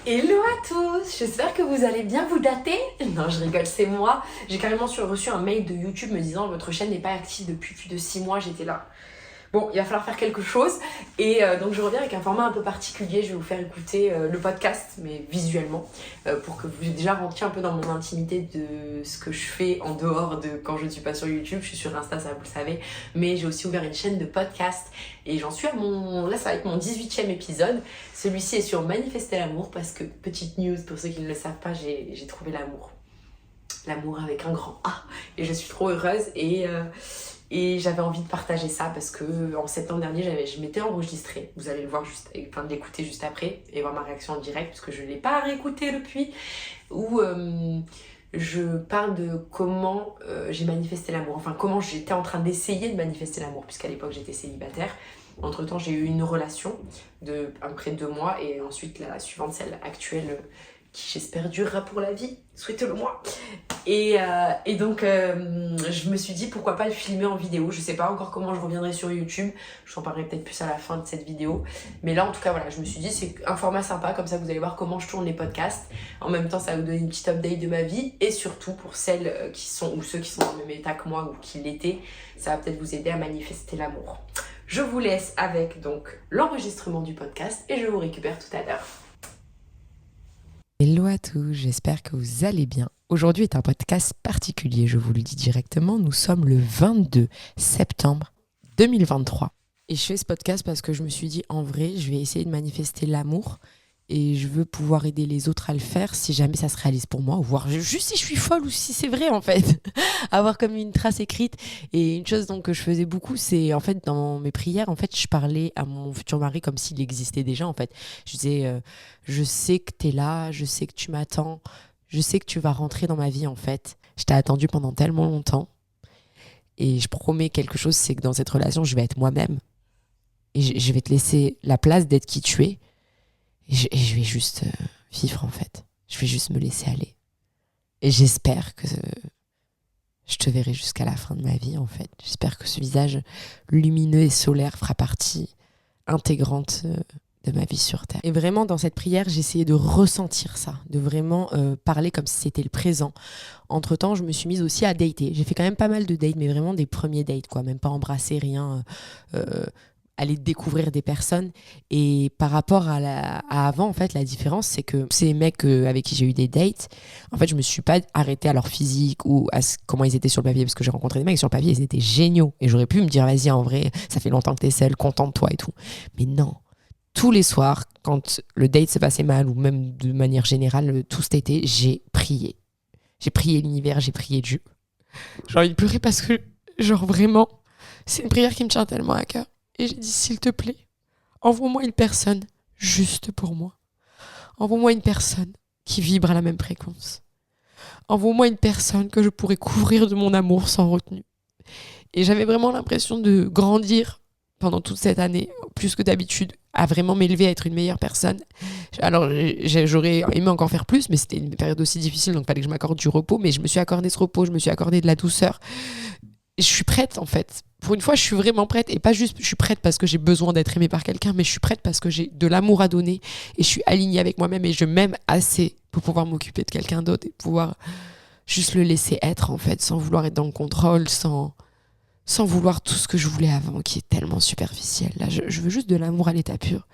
Hello à tous, j'espère que vous allez bien. Vous dater? Non, je rigole, c'est moi. J'ai carrément reçu un mail de YouTube me disant votre chaîne n'est pas active depuis plus de 6 mois. J'étais là. Bon, il va falloir faire quelque chose. Et donc je reviens avec un format un peu particulier. Je vais vous faire écouter le podcast, mais visuellement, pour que vous déjà rentriez un peu dans mon intimité de ce que je fais en dehors de quand je ne suis pas sur YouTube. Je suis sur Insta, ça vous le savez. Mais j'ai aussi ouvert une chaîne de podcast. Et j'en suis à mon... Là, ça va être mon 18e épisode. Celui-ci est sur Manifester l'amour parce que, petite news, pour ceux qui ne le savent pas, j'ai trouvé l'amour. L'amour avec un grand A. Et je suis trop heureuse et j'avais envie de partager ça parce que en septembre dernier, je m'étais enregistrée. Vous allez le voir enfin, de l'écouter juste après et voir ma réaction en direct parce que je ne l'ai pas réécouté depuis. Où je parle de comment j'ai manifesté l'amour. Enfin, comment j'étais en train d'essayer de manifester l'amour puisqu'à l'époque j'étais célibataire. Entre-temps, j'ai eu une relation de à peu près 2 mois et ensuite la suivante, celle actuelle, qui j'espère durera pour la vie, souhaitez-le moi. Et donc je me suis dit pourquoi pas le filmer en vidéo. Je sais pas encore comment je reviendrai sur YouTube, je t'en parlerai peut-être plus à la fin de cette vidéo, mais là en tout cas voilà, je me suis dit c'est un format sympa, comme ça vous allez voir comment je tourne les podcasts. En même temps ça va vous donner une petite update de ma vie et surtout pour celles qui sont ou ceux qui sont dans le même état que moi ou qui l'étaient, ça va peut-être vous aider à manifester l'amour. Je vous laisse avec donc l'enregistrement du podcast et je vous récupère tout à l'heure. Hello à tous, j'espère que vous allez bien. Aujourd'hui est un podcast particulier, je vous le dis directement. Nous sommes le 22 septembre 2023. Et je fais ce podcast parce que je me suis dit, en vrai, je vais essayer de manifester l'amour et je veux pouvoir aider les autres à le faire si jamais ça se réalise pour moi, ou voir juste si je suis folle ou si c'est vrai en fait. Avoir comme une trace écrite. Et une chose donc que je faisais beaucoup, c'est en fait dans mes prières, en fait, je parlais à mon futur mari comme s'il existait déjà en fait. Je disais, je sais que t'es là, je sais que tu m'attends, je sais que tu vas rentrer dans ma vie en fait. Je t'ai attendu pendant tellement longtemps et je promets quelque chose, c'est que dans cette relation, je vais être moi-même et je vais te laisser la place d'être qui tu es. Et je vais juste vivre en fait. Je vais juste me laisser aller. Et j'espère que je te verrai jusqu'à la fin de ma vie en fait. J'espère que ce visage lumineux et solaire fera partie intégrante de ma vie sur Terre. Et vraiment dans cette prière, j'ai essayé de ressentir ça, de vraiment parler comme si c'était le présent. Entre-temps, je me suis mise aussi à dater. J'ai fait quand même pas mal de dates, mais vraiment des premiers dates, quoi. Même pas embrasser, rien. Aller découvrir des personnes. Et par rapport à avant, en fait, la différence, c'est que ces mecs avec qui j'ai eu des dates, en fait, je me suis pas arrêtée à leur physique ou à comment ils étaient sur le papier, parce que j'ai rencontré des mecs sur le papier, ils étaient géniaux. Et j'aurais pu me dire, vas-y, en vrai, ça fait longtemps que t'es seule, contente-toi et tout. Mais non. Tous les soirs, quand le date se passait mal, ou même de manière générale, tout cet été, j'ai prié. J'ai prié l'univers, j'ai prié Dieu. J'ai envie de pleurer parce que, genre vraiment, c'est une prière qui me tient tellement à cœur. Et j'ai dit, s'il te plaît, envoie-moi une personne juste pour moi. Envoie-moi une personne qui vibre à la même fréquence. Envoie-moi une personne que je pourrais couvrir de mon amour sans retenue. Et j'avais vraiment l'impression de grandir pendant toute cette année, plus que d'habitude, à vraiment m'élever à être une meilleure personne. Alors, j'aurais aimé encore faire plus, mais c'était une période aussi difficile, donc il fallait que je m'accorde du repos. Mais je me suis accordé ce repos, je me suis accordé de la douceur. Je suis prête en fait. Pour une fois, je suis vraiment prête. Et pas juste je suis prête parce que j'ai besoin d'être aimée par quelqu'un, mais je suis prête parce que j'ai de l'amour à donner et je suis alignée avec moi-même et je m'aime assez pour pouvoir m'occuper de quelqu'un d'autre et pouvoir juste le laisser être en fait, sans vouloir être dans le contrôle, sans vouloir tout ce que je voulais avant, qui est tellement superficiel. Là, je veux juste de l'amour à l'état pur.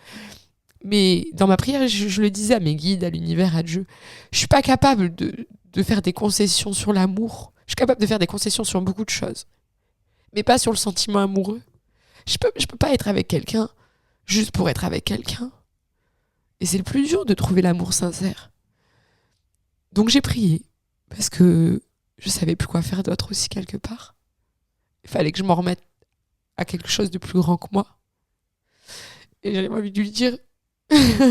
Mais dans ma prière, je le disais à mes guides, à l'univers, à Dieu, je suis pas capable de faire des concessions sur l'amour. Je suis capable de faire des concessions sur beaucoup de choses, mais pas sur le sentiment amoureux. Je peux pas être avec quelqu'un juste pour être avec quelqu'un. Et c'est le plus dur de trouver l'amour sincère. Donc j'ai prié, parce que je savais plus quoi faire d'autre aussi quelque part. Il fallait que je m'en remette à quelque chose de plus grand que moi. Et j'avais envie de lui dire,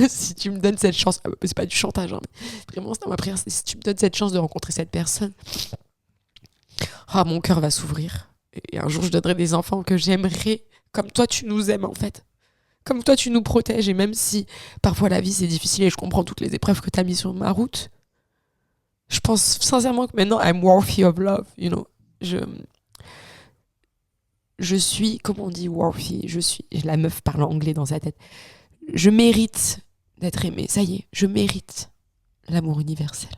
si tu me donnes cette chance, c'est pas du chantage, hein, mais vraiment c'est dans ma prière, si tu me donnes cette chance de rencontrer cette personne, mon cœur va s'ouvrir. Et un jour je donnerai des enfants que j'aimerais comme toi tu nous aimes en fait. Comme toi tu nous protèges, et même si parfois la vie c'est difficile et je comprends toutes les épreuves que tu as mises sur ma route, je pense sincèrement que maintenant I'm worthy of love, you know. Je suis, comment on dit worthy, la meuf parle anglais dans sa tête. Je mérite d'être aimée. Ça y est, je mérite l'amour universel.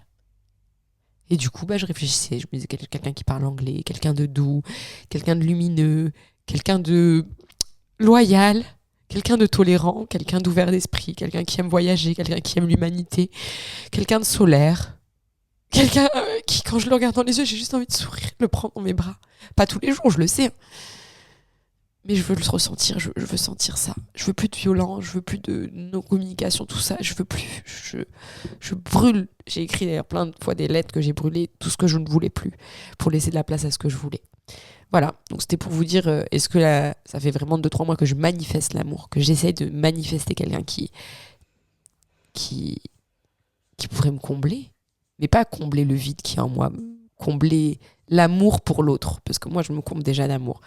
Et du coup, je réfléchissais. Je me disais quelqu'un qui parle anglais, quelqu'un de doux, quelqu'un de lumineux, quelqu'un de loyal, quelqu'un de tolérant, quelqu'un d'ouvert d'esprit, quelqu'un qui aime voyager, quelqu'un qui aime l'humanité, quelqu'un de solaire, quelqu'un qui, quand je le regarde dans les yeux, j'ai juste envie de sourire, de le prendre dans mes bras. Pas tous les jours, je le sais. Mais je veux le ressentir, je veux sentir ça. Je veux plus de violence, je veux plus de nos communications, tout ça. Je veux plus. Je brûle. J'ai écrit d'ailleurs plein de fois des lettres que j'ai brûlées, tout ce que je ne voulais plus, pour laisser de la place à ce que je voulais. Voilà, donc c'était pour vous dire, est-ce que ça fait vraiment 2-3 mois que je manifeste l'amour, que j'essaye de manifester quelqu'un qui pourrait me combler, mais pas combler le vide qui est en moi, combler l'amour pour l'autre, parce que moi je me comble déjà d'amour.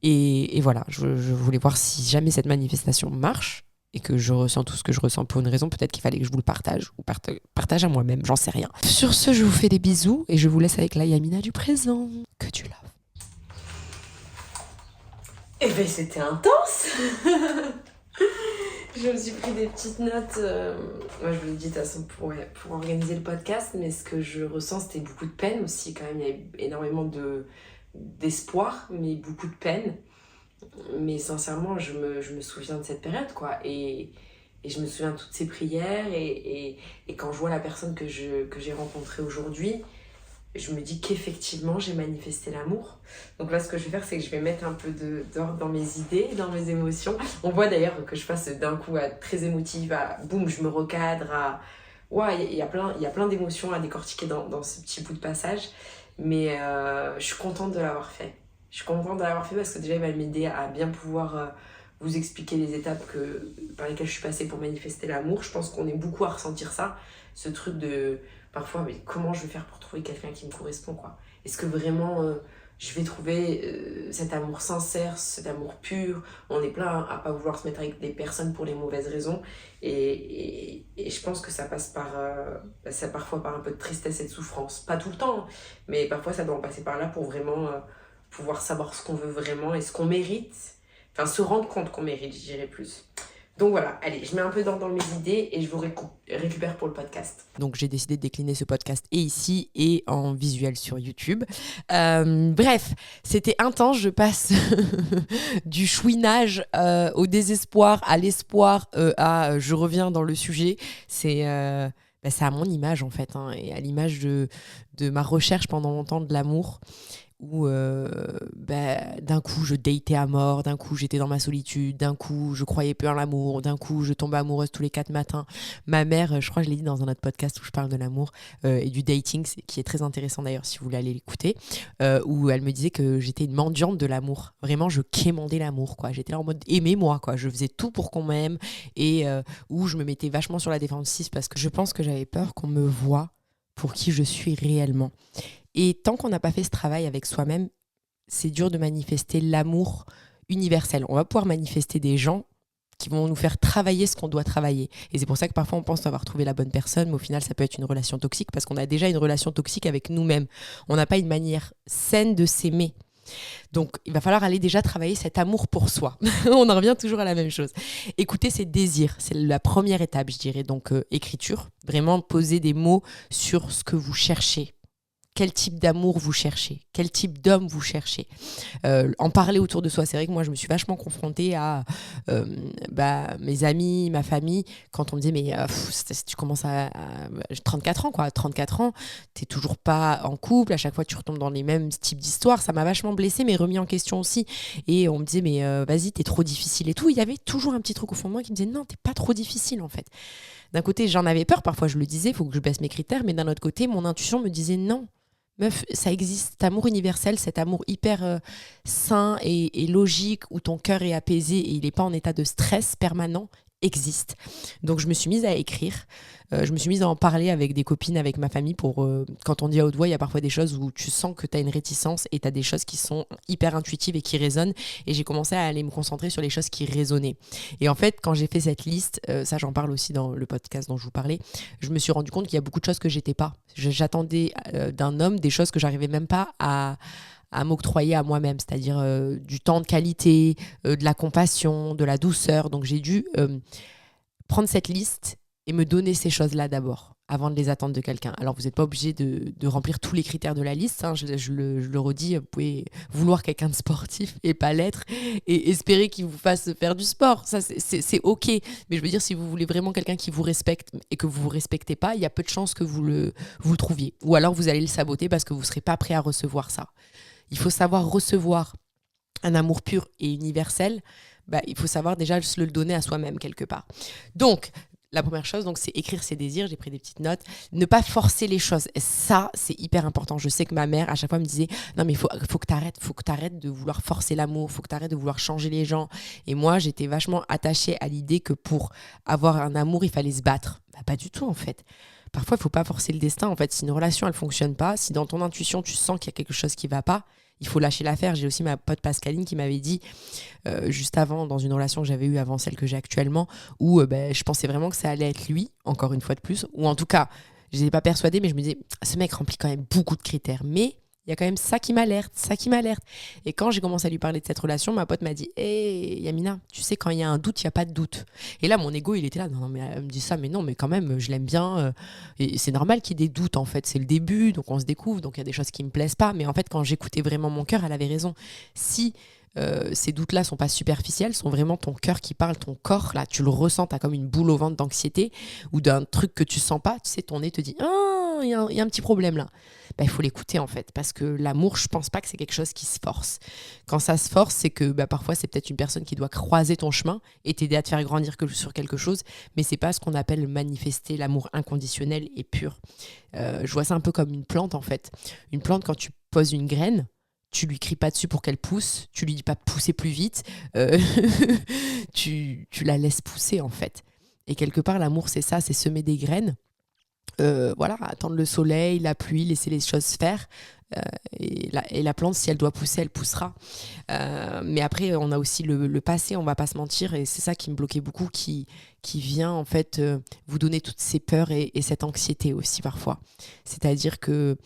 Et voilà, je voulais voir si jamais cette manifestation marche et que je ressens tout ce que je ressens pour une raison, peut-être qu'il fallait que je vous le partage ou partage à moi-même, j'en sais rien. Sur ce, je vous fais des bisous et je vous laisse avec la Yamina du présent. Que tu l'as. Eh ben c'était intense. Je me suis pris des petites notes. Moi je vous l'ai dit de toute façon pour organiser le podcast, mais ce que je ressens c'était beaucoup de peine aussi quand même. Il y a énormément d'espoir, mais beaucoup de peine. Mais sincèrement, je me souviens de cette période, quoi. Et je me souviens de toutes ces prières. Et quand je vois la personne que j'ai rencontrée aujourd'hui, je me dis qu'effectivement, j'ai manifesté l'amour. Donc là, ce que je vais faire, c'est que je vais mettre un peu d'ordre dans mes idées, dans mes émotions. On voit d'ailleurs que je passe d'un coup à très émotive, à boum, je me recadre, à... Ouais, il y a plein d'émotions à décortiquer dans ce petit bout de passage. Mais je suis contente de l'avoir fait. Je suis contente de l'avoir fait parce que déjà, il va m'aider à bien pouvoir vous expliquer les étapes par lesquelles je suis passée pour manifester l'amour. Je pense qu'on est beaucoup à ressentir ça, ce truc de... Parfois, mais comment je vais faire pour trouver quelqu'un qui me correspond, quoi? Est-ce que vraiment je vais trouver cet amour sincère, cet amour pur? On est plein à pas vouloir se mettre avec des personnes pour les mauvaises raisons. Et je pense que ça passe parfois par un peu de tristesse et de souffrance. Pas tout le temps, hein, mais parfois ça doit en passer par là pour vraiment pouvoir savoir ce qu'on veut vraiment et ce qu'on mérite. Enfin, se rendre compte qu'on mérite, je dirais plus. Donc voilà, allez, je mets un peu d'ordre dans mes idées et je vous récupère pour le podcast. Donc j'ai décidé de décliner ce podcast et ici et en visuel sur YouTube. Bref, c'était intense, je passe du chouinage au désespoir, à l'espoir, je reviens dans le sujet. C'est à mon image en fait, hein, et à l'image de ma recherche pendant longtemps de l'amour. Où d'un coup je datais à mort, d'un coup j'étais dans ma solitude, d'un coup je croyais plus en l'amour, d'un coup je tombais amoureuse tous les 4 matins. Ma mère, je crois que je l'ai dit dans un autre podcast où je parle de l'amour et du dating, qui est très intéressant d'ailleurs si vous voulez aller l'écouter, où elle me disait que j'étais une mendiante de l'amour. Vraiment, je quémandais l'amour, quoi. J'étais là en mode aimez-moi, quoi. Je faisais tout pour qu'on m'aime et où je me mettais vachement sur la défensive parce que je pense que j'avais peur qu'on me voie pour qui je suis réellement. Et tant qu'on n'a pas fait ce travail avec soi-même, c'est dur de manifester l'amour universel. On va pouvoir manifester des gens qui vont nous faire travailler ce qu'on doit travailler. Et c'est pour ça que parfois on pense avoir trouvé la bonne personne, mais au final ça peut être une relation toxique parce qu'on a déjà une relation toxique avec nous-mêmes. On n'a pas une manière saine de s'aimer. Donc il va falloir aller déjà travailler cet amour pour soi. On en revient toujours à la même chose. Écouter ses désirs, c'est la première étape, je dirais. Donc écriture, vraiment poser des mots sur ce que vous cherchez. Quel type d'amour vous cherchez, quel type d'homme vous cherchez. En parler autour de soi. C'est vrai que moi, je me suis vachement confrontée à mes amis, ma famille, quand on me disait, mais tu commences à 34 ans, quoi. 34 ans, t'es toujours pas en couple, à chaque fois, tu retombes dans les mêmes types d'histoires. Ça m'a vachement blessée, mais remis en question aussi. Et on me disait, mais vas-y, t'es trop difficile et tout. Il y avait toujours un petit truc au fond de moi qui me disait, non, t'es pas trop difficile, en fait. D'un côté, j'en avais peur. Parfois, je le disais, il faut que je baisse mes critères. Mais d'un autre côté, mon intuition me disait, non. Meuf, ça existe, cet amour universel, cet amour hyper sain et logique où ton cœur est apaisé et il n'est pas en état de stress permanent, existe. Donc je me suis mise à écrire, je me suis mise à en parler avec des copines, avec ma famille pour quand on dit à haute voix, il y a parfois des choses où tu sens que tu as une réticence et tu as des choses qui sont hyper intuitives et qui résonnent et j'ai commencé à aller me concentrer sur les choses qui résonnaient. Et en fait, quand j'ai fait cette liste, ça j'en parle aussi dans le podcast dont je vous parlais, je me suis rendu compte qu'il y a beaucoup de choses que j'étais pas. J'attendais d'un homme des choses que j'arrivais même pas à m'octroyer à moi-même, c'est-à-dire du temps de qualité, de la compassion, de la douceur. Donc j'ai dû prendre cette liste et me donner ces choses-là d'abord, avant de les attendre de quelqu'un. Alors, vous n'êtes pas obligé de remplir tous les critères de la liste. Hein. Je le redis, vous pouvez vouloir quelqu'un de sportif et pas l'être et espérer qu'il vous fasse faire du sport. Ça, c'est OK. Mais je veux dire, si vous voulez vraiment quelqu'un qui vous respecte et que vous ne vous respectez pas, il y a peu de chances que vous le trouviez. Ou alors, vous allez le saboter parce que vous ne serez pas prêt à recevoir ça. Il faut savoir recevoir un amour pur et universel. Il faut savoir déjà se le donner à soi-même quelque part. Donc, la première chose, donc, c'est écrire ses désirs. J'ai pris des petites notes. Ne pas forcer les choses. Et ça, c'est hyper important. Je sais que ma mère, à chaque fois, me disait « Non, mais faut que tu arrêtes de vouloir forcer l'amour. Faut que tu arrêtes de vouloir changer les gens. » Et moi, j'étais vachement attachée à l'idée que pour avoir un amour, il fallait se battre. Pas du tout, en fait. Parfois, il ne faut pas forcer le destin. En fait, si une relation, elle ne fonctionne pas, si dans ton intuition, tu sens qu'il y a quelque chose qui ne va pas, il faut lâcher l'affaire. J'ai aussi ma pote Pascaline qui m'avait dit, juste avant, dans une relation que j'avais eue avant celle que j'ai actuellement, où je pensais vraiment que ça allait être lui, encore une fois de plus, ou en tout cas, je n'étais pas persuadée, mais je me disais, ce mec remplit quand même beaucoup de critères, mais il y a quand même ça qui m'alerte. Et quand j'ai commencé à lui parler de cette relation, ma pote m'a dit, hé Yamina, tu sais, quand il y a un doute, il n'y a pas de doute. Et là, mon ego, il était là, non, mais elle me dit ça, mais non, mais quand même, je l'aime bien. Et c'est normal qu'il y ait des doutes, en fait. C'est le début, donc on se découvre, donc il y a des choses qui ne me plaisent pas. Mais en fait, quand j'écoutais vraiment mon cœur, elle avait raison. Si ces doutes-là sont pas superficiels, sont vraiment ton cœur qui parle, ton corps, là, tu le ressens, t'as comme une boule au ventre d'anxiété ou d'un truc que tu sens pas, tu sais, ton nez te dit, ah, il y a un petit problème là. Il faut l'écouter en fait, parce que l'amour, je pense pas que c'est quelque chose qui se force. Quand ça se force, c'est que parfois c'est peut-être une personne qui doit croiser ton chemin et t'aider à te faire grandir sur quelque chose, mais c'est pas ce qu'on appelle manifester l'amour inconditionnel et pur. Je vois ça un peu comme une plante en fait. Une plante, quand tu poses une graine, tu lui cries pas dessus pour qu'elle pousse, tu lui dis pas de pousser plus vite, tu la laisses pousser en fait. Et quelque part, l'amour, c'est ça, c'est semer des graines. Voilà, attendre le soleil, la pluie, laisser les choses faire. Et la plante, si elle doit pousser, elle poussera. Mais après, on a aussi le passé, on va pas se mentir, et c'est ça qui me bloquait beaucoup, qui vient en fait vous donner toutes ces peurs et cette anxiété aussi parfois. C'est-à-dire que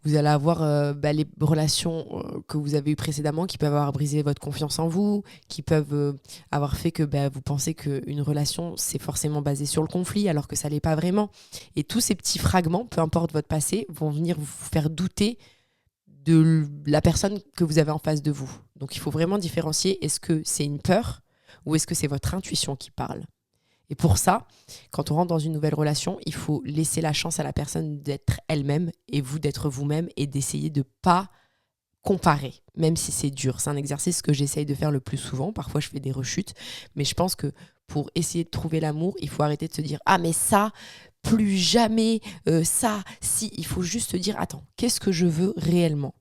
vous allez avoir les relations que vous avez eues précédemment qui peuvent avoir brisé votre confiance en vous, qui peuvent avoir fait que vous pensez qu'une relation, c'est forcément basé sur le conflit, alors que ça l'est pas vraiment. Et tous ces petits fragments, peu importe votre passé, vont venir vous faire douter de la personne que vous avez en face de vous. Donc il faut vraiment différencier, est-ce que c'est une peur ou est-ce que c'est votre intuition qui parle? Et pour ça, quand on rentre dans une nouvelle relation, il faut laisser la chance à la personne d'être elle-même et vous d'être vous-même et d'essayer de pas comparer, même si c'est dur. C'est un exercice que j'essaye de faire le plus souvent. Parfois, je fais des rechutes, mais je pense que pour essayer de trouver l'amour, il faut arrêter de se dire « Ah, mais ça, plus jamais, ça, si ». Il faut juste se dire « Attends, qu'est-ce que je veux réellement ?»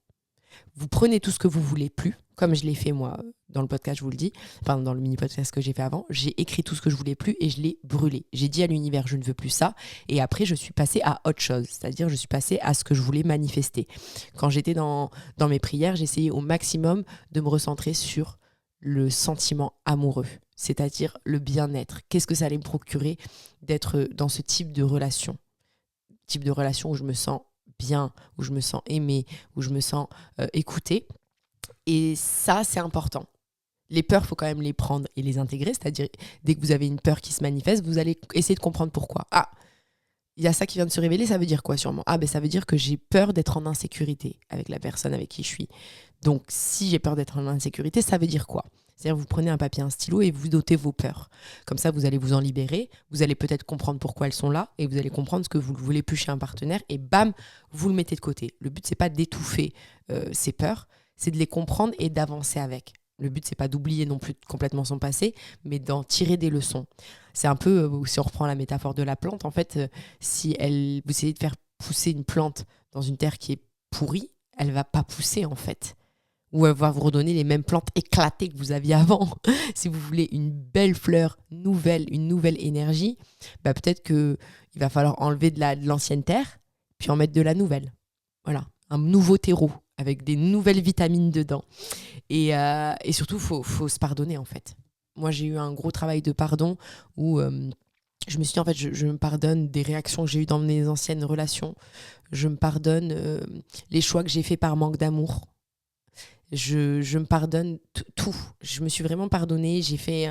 Vous prenez tout ce que vous voulez plus, comme je l'ai fait moi dans le podcast, je vous le dis, enfin dans le mini-podcast que j'ai fait avant, j'ai écrit tout ce que je voulais plus et je l'ai brûlé. J'ai dit à l'univers, je ne veux plus ça. Et après, je suis passée à autre chose, c'est-à-dire je suis passée à ce que je voulais manifester. Quand j'étais dans mes prières, j'essayais au maximum de me recentrer sur le sentiment amoureux, c'est-à-dire le bien-être. Qu'est-ce que ça allait me procurer d'être dans ce type de relation où je me sens bien, où je me sens aimée, où je me sens écoutée. Et ça, c'est important. Les peurs, il faut quand même les prendre et les intégrer. C'est-à-dire, dès que vous avez une peur qui se manifeste, vous allez essayer de comprendre pourquoi. Ah, il y a ça qui vient de se révéler, ça veut dire quoi sûrement? Ah, ça veut dire que j'ai peur d'être en insécurité avec la personne avec qui je suis. Donc, si j'ai peur d'être en insécurité, ça veut dire quoi? C'est-à-dire, vous prenez un papier, un stylo et vous notez vos peurs. Comme ça, vous allez vous en libérer. Vous allez peut-être comprendre pourquoi elles sont là et vous allez comprendre ce que vous ne voulez plus chez un partenaire et bam, vous le mettez de côté. Le but, c'est pas d'étouffer ces peurs, c'est de les comprendre et d'avancer avec. Le but, c'est pas d'oublier non plus complètement son passé, mais d'en tirer des leçons. C'est un peu, si on reprend la métaphore de la plante, en fait, si vous essayez de faire pousser une plante dans une terre qui est pourrie, elle va pas pousser, en fait. Ou elle va vous redonner les mêmes plantes éclatées que vous aviez avant. Si vous voulez une belle fleur nouvelle, une nouvelle énergie, peut-être qu'il va falloir enlever de l'ancienne terre, puis en mettre de la nouvelle. Voilà, un nouveau terreau avec des nouvelles vitamines dedans. Et surtout, faut se pardonner en fait. Moi, j'ai eu un gros travail de pardon où je me suis dit, en fait, je me pardonne des réactions que j'ai eues dans mes anciennes relations. Je me pardonne les choix que j'ai faits par manque d'amour. Je me pardonne tout. Je me suis vraiment pardonnée. J'ai fait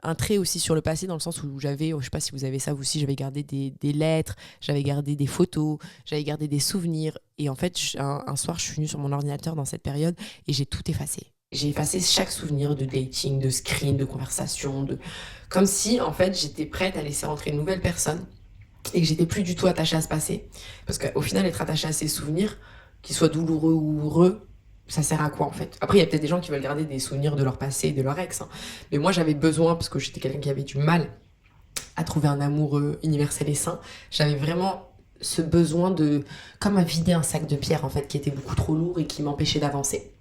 un trait aussi sur le passé, dans le sens où j'avais, je sais pas si vous avez ça vous aussi, j'avais gardé des lettres, j'avais gardé des photos, j'avais gardé des souvenirs. Et en fait, un soir, je suis venue sur mon ordinateur dans cette période et j'ai tout effacé. J'ai effacé chaque souvenir de dating, de screen, de conversation, comme si, en fait, j'étais prête à laisser rentrer une nouvelle personne et que j'étais plus du tout attachée à ce passé. Parce qu'au final, être attachée à ces souvenirs, qu'ils soient douloureux ou heureux, ça sert à quoi en fait? Après, il y a peut-être des gens qui veulent garder des souvenirs de leur passé et de leur ex. Mais moi, j'avais besoin, parce que j'étais quelqu'un qui avait du mal à trouver un amour universel et sain, j'avais vraiment ce besoin comme à vider un sac de pierre en fait, qui était beaucoup trop lourd et qui m'empêchait d'avancer.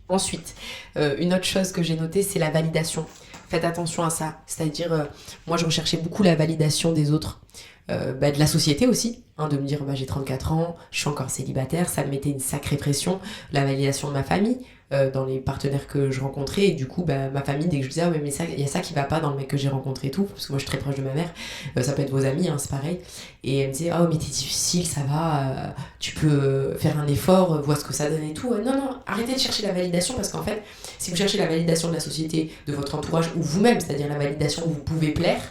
Ensuite, une autre chose que j'ai notée, c'est la validation. Faites attention à ça. C'est-à-dire, moi, je recherchais beaucoup la validation des autres. De la société aussi, de me dire j'ai 34 ans, je suis encore célibataire, ça me mettait une sacrée pression, la validation de ma famille, dans les partenaires que je rencontrais, et du coup ma famille, dès que je disais mais il y a ça qui va pas dans le mec que j'ai rencontré et tout, parce que moi je suis très proche de ma mère, ça peut être vos amis, c'est pareil, et elle me disait mais t'es difficile, ça va, tu peux faire un effort, vois ce que ça donne et tout. Non, arrêtez de chercher la validation, parce qu'en fait si vous cherchez la validation de la société, de votre entourage ou vous-même, c'est-à-dire la validation où vous pouvez plaire,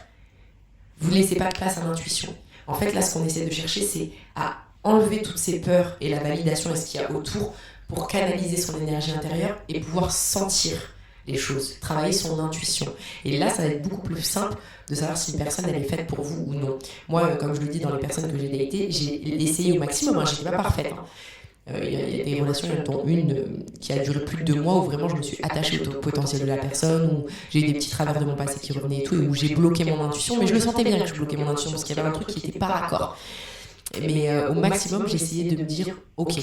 vous ne laissez pas de place à l'intuition. En fait, là, ce qu'on essaie de chercher, c'est à enlever toutes ces peurs et la validation et ce qu'il y a autour pour canaliser son énergie intérieure et pouvoir sentir les choses, travailler son intuition. Et là, ça va être beaucoup plus simple de savoir si une personne, elle est faite pour vous ou non. Moi, comme je le dis dans les personnes que j'ai datées, j'ai essayé au maximum, je n'étais pas parfaite. Il y a des relations, dont une qui a duré plus de 2 mois, où vraiment je me suis attachée au potentiel de la personne, où j'ai eu des petits travers de mon passé qui revenaient et tout, et où j'ai bloqué mon intuition, mais je le sentais bien que je bloquais mon intuition, parce qu'il y avait un truc qui n'était pas raccord. Mais au maximum, j'ai essayé de me dire, ok,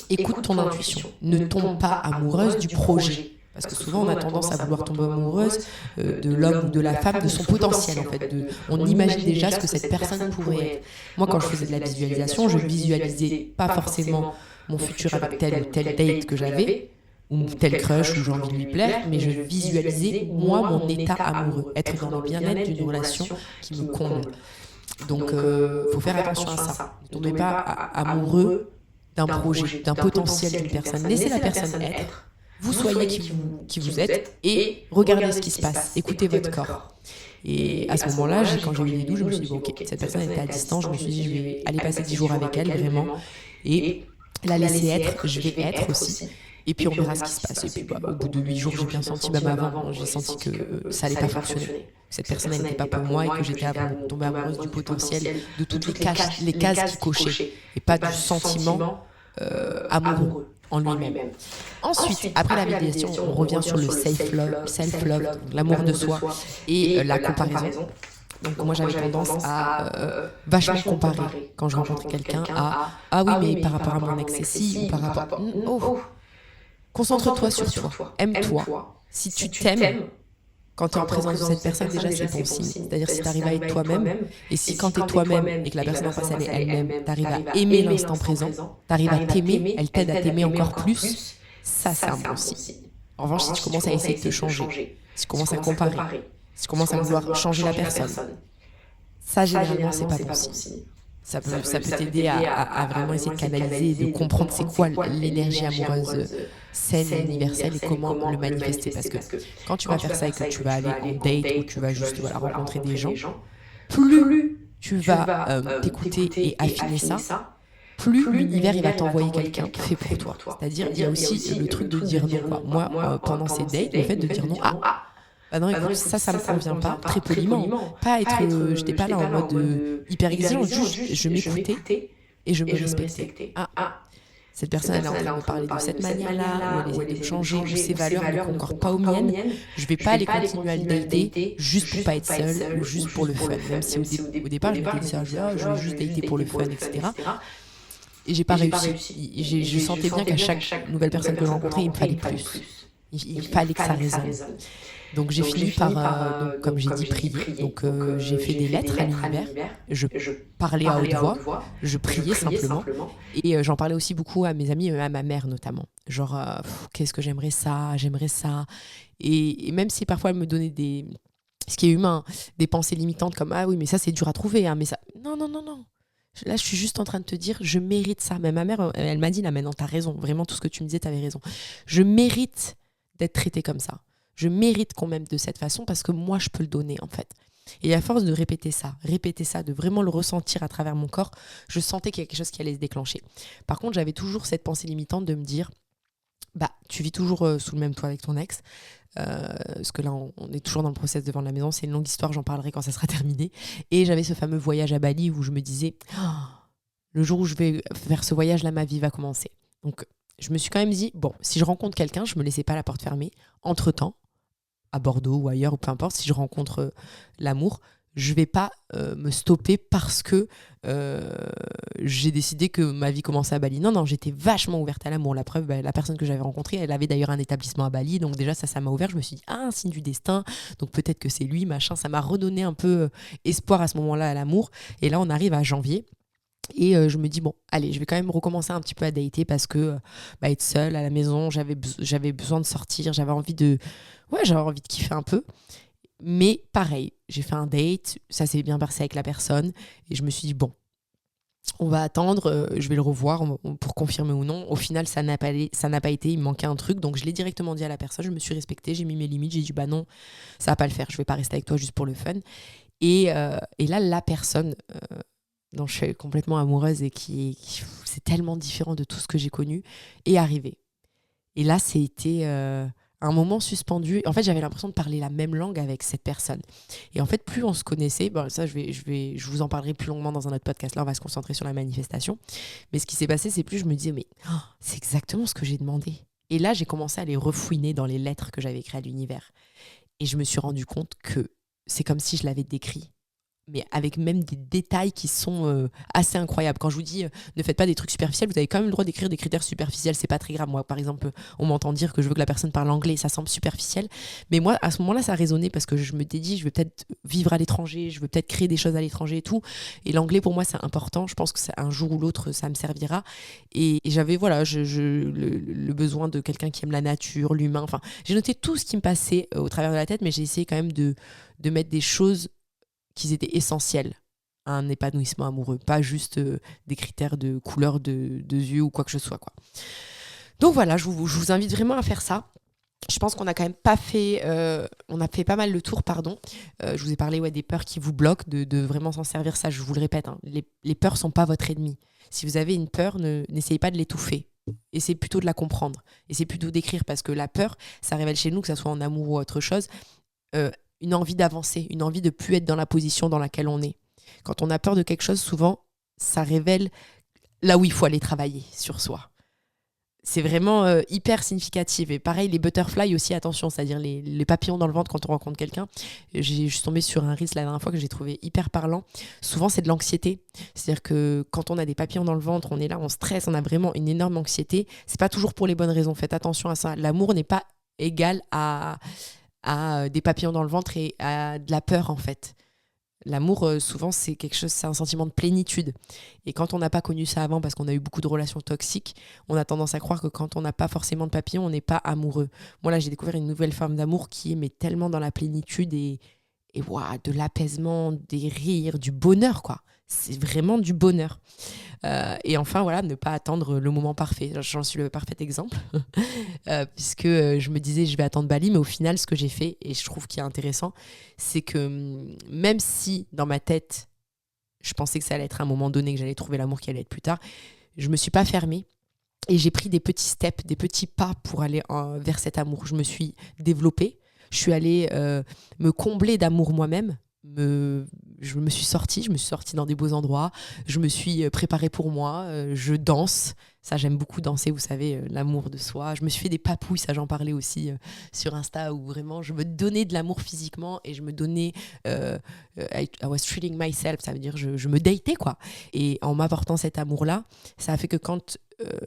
écoute ton intuition, ne tombe pas amoureuse du projet. Parce que souvent, on a tendance à vouloir tomber amoureuse de l'homme ou de la femme, de son potentiel en fait. On imagine déjà ce que cette personne pourrait être. Moi, quand je faisais de la visualisation, je visualisais pas forcément mon futur avec tel ou tel date que j'avais, ou tel crush où j'ai envie de lui plaire, mais je visualisais moi mon état amoureux, être dans le bien-être d'une relation qui me comble. Donc, faut faire attention à ça. Ne tombez pas amoureux d'un projet, d'un potentiel d'une personne. Laissez la personne être. Vous soyez qui vous êtes et regardez ce qui se passe, écoutez votre corps. Et à ce moment-là, quand j'ai eu les doutes, je me suis dit, ok, cette personne était à distance, je me suis dit, je vais aller passer 10 jours avec elle, vraiment, et la laisser être, je vais être aussi. Et puis on verra ce qui se passe. Et puis au bout de 8 jours, j'ai bien senti, même avant, j'ai senti que ça n'allait pas fonctionner. Cette personne, elle n'était pas pour moi et que j'étais tombée amoureuse du potentiel, de toutes les cases qui cochaient, et pas du sentiment amoureux en lui-même. Ensuite, après la validation, on revient sur le self-love, l'amour de soi et la comparaison. Donc moi j'avais tendance à vachement comparer quand je rencontrais quelqu'un à ah oui mais par rapport à mon ex ci ou par rapport concentre-toi sur toi, aime-toi. Si tu t'aimes quand tu es en présence de cette personne, déjà c'est bon signe. C'est-à-dire si tu arrives à être toi-même, et si quand tu es toi-même et que la personne en face elle est elle-même, tu arrives à aimer l'instant présent, tu arrives à t'aimer, elle t'aide à t'aimer encore plus, ça c'est un bon signe. En revanche, si tu commences à essayer de te changer, si tu commences à comparer, si tu commences à vouloir changer la personne, ça généralement c'est pas bon signe. Ça peut t'aider à vraiment essayer de canaliser et de comprendre c'est quoi l'énergie amoureuse saine et universelle et comment le manifester. Parce que quand tu vas faire ça et que tu vas aller en date ou tu vas juste rencontrer des gens, plus tu vas t'écouter et affiner ça, plus l'univers il va t'envoyer quelqu'un fait pour toi. C'est-à-dire il y a aussi le truc de dire non. Moi, pendant ces dates, le fait de dire non, non, écoute, ça me convient pas, très poliment. Pas être, j'étais pas là en mode hyper exigeant, juste je m'écoutais et je me respectais. Cette personne elle est en train de me parler de cette manière-là, où elle essaie de me changer, où ses valeurs ne concordent pas aux miennes. Je vais pas aller continuer à le dater juste pour pas être seule ou juste pour le fun. Même si au départ je me disais ça, je vais juste dater pour le fun, etc. Et j'ai pas réussi. Je sentais bien qu'à chaque nouvelle personne que je rencontrais, il me fallait plus. Il fallait que ça résonne. Donc j'ai fini par, comme j'ai dit, prier. Donc j'ai fait des lettres à l'univers. Je parlais à haute voix. Je priais simplement. Et j'en parlais aussi beaucoup à mes amis, à ma mère notamment. Genre, qu'est-ce que j'aimerais ça. Et même si parfois elle me donnait ce qui est humain, des pensées limitantes comme ah oui, mais ça c'est dur à trouver. Mais ça... Non. Là, je suis juste en train de te dire, je mérite ça. Mais ma mère, elle m'a dit, là maintenant, t'as raison. Vraiment, tout ce que tu me disais, t'avais raison. Je mérite d'être traitée comme ça. Je mérite qu'on m'aime de cette façon parce que moi, je peux le donner, en fait. Et à force de répéter ça, de vraiment le ressentir à travers mon corps, je sentais qu'il y a quelque chose qui allait se déclencher. Par contre, j'avais toujours cette pensée limitante de me dire, tu vis toujours sous le même toit avec ton ex. Parce que là, on est toujours dans le process de vendre la maison. C'est une longue histoire, j'en parlerai quand ça sera terminé. Et j'avais ce fameux voyage à Bali où je me disais, le jour où je vais faire ce voyage-là, ma vie va commencer. Donc, je me suis quand même dit, bon, si je rencontre quelqu'un, je me laissais pas la porte fermée. Entre-temps, à Bordeaux ou ailleurs, ou peu importe, si je rencontre l'amour, je vais pas me stopper parce que j'ai décidé que ma vie commençait à Bali. Non, j'étais vachement ouverte à l'amour. La preuve, la personne que j'avais rencontrée, elle avait d'ailleurs un établissement à Bali. Donc déjà, ça m'a ouvert. Je me suis dit, un signe du destin. Donc peut-être que c'est lui, machin. Ça m'a redonné un peu espoir à ce moment-là à l'amour. Et là, on arrive à janvier. Et je me dis, bon, allez, je vais quand même recommencer un petit peu à dater parce que être seule à la maison, j'avais besoin de sortir, j'avais envie de kiffer un peu. Mais pareil, j'ai fait un date, ça s'est bien passé avec la personne et je me suis dit, bon, on va attendre, je vais le revoir pour confirmer ou non. Au final, ça n'a pas été, il me manquait un truc, donc je l'ai directement dit à la personne, je me suis respectée, j'ai mis mes limites, j'ai dit, non, ça va pas le faire, je vais pas rester avec toi juste pour le fun. Et là, la personne dont je suis complètement amoureuse et qui c'est tellement différent de tout ce que j'ai connu, est arrivée. Et là, c'était un moment suspendu. En fait, j'avais l'impression de parler la même langue avec cette personne. Et en fait, plus on se connaissait, ça, je vous en parlerai plus longuement dans un autre podcast. Là, on va se concentrer sur la manifestation. Mais ce qui s'est passé, c'est plus je me disais, mais c'est exactement ce que j'ai demandé. Et là, j'ai commencé à les refouiner dans les lettres que j'avais écrites à l'univers. Et je me suis rendu compte que c'est comme si je l'avais décrit, mais avec même des détails qui sont assez incroyables. Quand je vous dis ne faites pas des trucs superficiels, vous avez quand même le droit d'écrire des critères superficiels, c'est pas très grave. Moi, par exemple, on m'entend dire que je veux que la personne parle anglais, ça semble superficiel, mais moi, à ce moment-là, ça résonnait parce que je me dit, je veux peut-être vivre à l'étranger, je veux peut-être créer des choses à l'étranger et tout, et l'anglais pour moi c'est important, je pense que un jour ou l'autre ça me servira, et j'avais le besoin de quelqu'un qui aime la nature, l'humain, enfin j'ai noté tout ce qui me passait au travers de la tête, mais j'ai essayé quand même de mettre des choses qui étaient essentiels à un épanouissement amoureux, pas juste des critères de couleur de yeux ou quoi que ce soit, quoi. Donc voilà, je vous invite vraiment à faire ça. Je pense qu'on a quand même pas fait, on a fait pas mal le tour, pardon. Je vous ai parlé des peurs qui vous bloquent, de vraiment s'en servir, ça je vous le répète, hein. Les peurs sont pas votre ennemi. Si vous avez une peur, n'essayez pas de l'étouffer. Essayez plutôt de la comprendre. Essayez plutôt d'écrire, parce que la peur, ça révèle chez nous, que ça soit en amour ou autre chose, une envie d'avancer, une envie de plus être dans la position dans laquelle on est. Quand on a peur de quelque chose, souvent, ça révèle là où il faut aller travailler sur soi. C'est vraiment hyper significatif. Et pareil, les butterflies aussi, attention, c'est-à-dire les papillons dans le ventre quand on rencontre quelqu'un. Je suis tombée sur un Reels la dernière fois que j'ai trouvé hyper parlant. Souvent, c'est de l'anxiété. C'est-à-dire que quand on a des papillons dans le ventre, on est là, on stresse, on a vraiment une énorme anxiété. C'est pas toujours pour les bonnes raisons. Faites attention à ça. L'amour n'est pas égal à des papillons dans le ventre et à de la peur, en fait. L'amour, souvent, c'est un sentiment de plénitude. Et quand on n'a pas connu ça avant, parce qu'on a eu beaucoup de relations toxiques, on a tendance à croire que quand on n'a pas forcément de papillons, on n'est pas amoureux. Moi, là, j'ai découvert une nouvelle forme d'amour qui est tellement dans la plénitude et de l'apaisement, des rires, du bonheur, quoi. C'est vraiment du bonheur. Et enfin, voilà, ne pas attendre le moment parfait. J'en suis le parfait exemple. Puisque je me disais, je vais attendre Bali, mais au final, ce que j'ai fait, et je trouve qu'il est intéressant, c'est que même si, dans ma tête, je pensais que ça allait être à un moment donné, que j'allais trouver l'amour qui allait être plus tard, je me suis pas fermée. Et j'ai pris des petits steps, des petits pas pour aller vers cet amour. Je me suis développée. Je suis allée me combler d'amour moi-même. Je me suis sortie dans des beaux endroits, je me suis préparée pour moi, je danse, ça j'aime beaucoup danser, vous savez, l'amour de soi. Je me suis fait des papouilles, ça j'en parlais aussi sur Insta, où vraiment je me donnais de l'amour physiquement et je me donnais I was treating myself, ça veut dire je me datais, quoi. Et en m'apportant cet amour-là, ça a fait que quand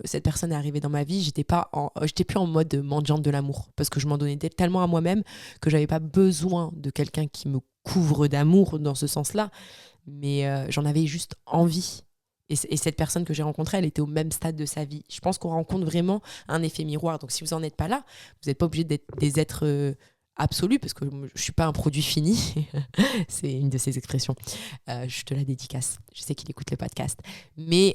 cette personne est arrivée dans ma vie, j'étais plus en mode mendiante de l'amour, parce que je m'en donnais tellement à moi-même que j'avais pas besoin de quelqu'un qui me couvre d'amour dans ce sens-là, mais j'en avais juste envie. Et cette personne que j'ai rencontrée, elle était au même stade de sa vie. Je pense qu'on rencontre vraiment un effet miroir. Donc si vous n'en êtes pas là, vous n'êtes pas obligé d'être des êtres absolus, parce que je ne suis pas un produit fini. C'est une de ces expressions. Je te la dédicace. Je sais qu'il écoute le podcast. Mais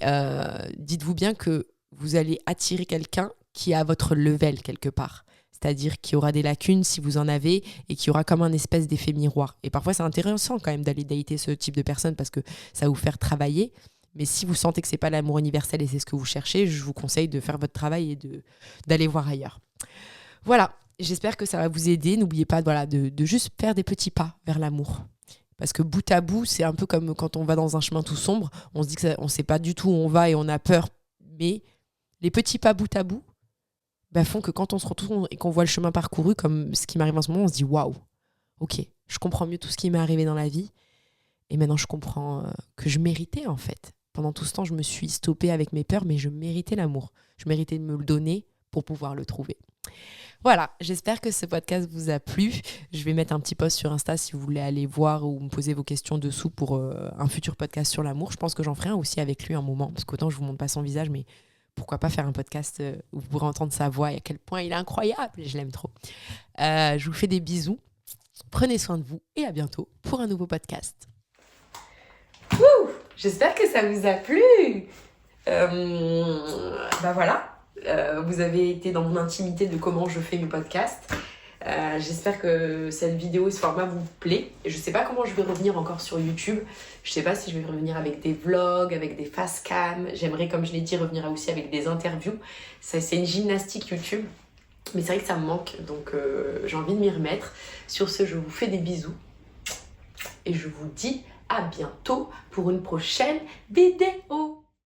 dites-vous bien que vous allez attirer quelqu'un qui est à votre level quelque part. C'est-à-dire qu'il y aura des lacunes si vous en avez et qu'il y aura comme un espèce d'effet miroir. Et parfois, c'est intéressant quand même d'aller dater ce type de personnes parce que ça va vous faire travailler. Mais si vous sentez que c'est pas l'amour universel et c'est ce que vous cherchez, je vous conseille de faire votre travail et d'aller voir ailleurs. Voilà, j'espère que ça va vous aider. N'oubliez pas de juste faire des petits pas vers l'amour. Parce que bout à bout, c'est un peu comme quand on va dans un chemin tout sombre. On se dit qu'on ne sait pas du tout où on va et on a peur. Mais les petits pas bout à bout font que quand on se retrouve et qu'on voit le chemin parcouru, comme ce qui m'arrive en ce moment, on se dit « Waouh, ok, je comprends mieux tout ce qui m'est arrivé dans la vie. Et maintenant, je comprends que je méritais en fait. Pendant tout ce temps, je me suis stoppée avec mes peurs, mais je méritais l'amour. Je méritais de me le donner pour pouvoir le trouver. » Voilà, j'espère que ce podcast vous a plu. Je vais mettre un petit post sur Insta si vous voulez aller voir ou me poser vos questions dessous pour un futur podcast sur l'amour. Je pense que j'en ferai un aussi avec lui un moment, parce qu'autant je vous montre pas son visage, mais pourquoi pas faire un podcast où vous pourrez entendre sa voix et à quel point il est incroyable. Je l'aime trop. Je vous fais des bisous. Prenez soin de vous et à bientôt pour un nouveau podcast. J'espère que ça vous a plu. Voilà. Vous avez été dans mon intimité de comment je fais mes podcasts. J'espère que cette vidéo et ce format vous plaît. Je sais pas comment je vais revenir encore sur YouTube. Je sais pas si je vais revenir avec des vlogs, avec des face cam. J'aimerais, comme je l'ai dit, revenir aussi avec des interviews. Ça, c'est une gymnastique YouTube. Mais c'est vrai que ça me manque. Donc j'ai envie de m'y remettre. Sur ce, je vous fais des bisous. Et je vous dis à bientôt pour une prochaine vidéo.